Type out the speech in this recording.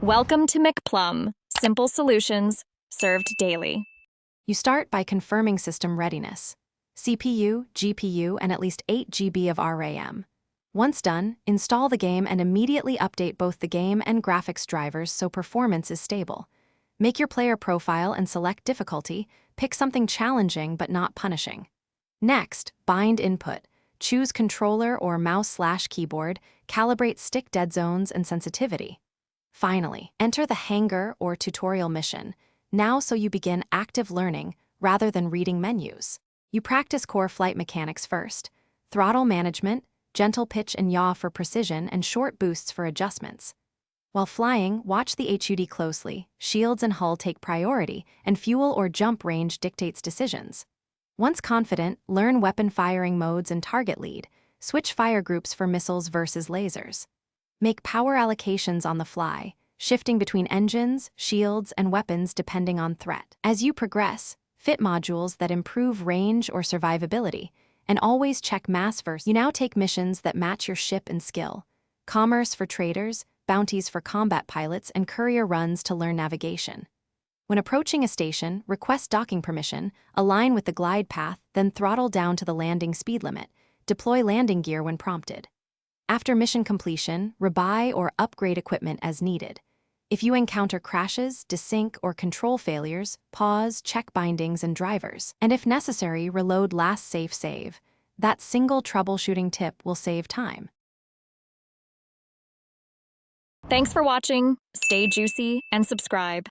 Welcome to McPlum, simple solutions served daily. You start by confirming system readiness. CPU, GPU, and at least 8 GB of RAM. Once done, install the game and immediately update both the game and graphics drivers so performance is stable. Make your player profile and select difficulty, pick something challenging but not punishing. Next, bind input. Choose controller or mouse/keyboard, calibrate stick dead zones and sensitivity. Finally, enter the hangar or tutorial mission, now so you begin active learning rather than reading menus. You practice core flight mechanics first, throttle management, gentle pitch and yaw for precision, and short boosts for adjustments. While flying, watch the HUD closely, shields and hull take priority, and fuel or jump range dictates decisions. Once confident, learn weapon firing modes and target lead, switch fire groups for missiles versus lasers. Make power allocations on the fly, shifting between engines, shields, and weapons depending on threat. As you progress, fit modules that improve range or survivability, and always check mass versus. You now take missions that match your ship and skill. Commerce for traders, bounties for combat pilots, and courier runs to learn navigation. When approaching a station, request docking permission, align with the glide path, then throttle down to the landing speed limit. Deploy landing gear when prompted. After mission completion, rebuy or upgrade equipment as needed. If you encounter crashes, desync, or control failures, pause, check bindings and drivers. And if necessary, reload last safe save. That single troubleshooting tip will save time. Thanks for watching. Stay juicy and subscribe.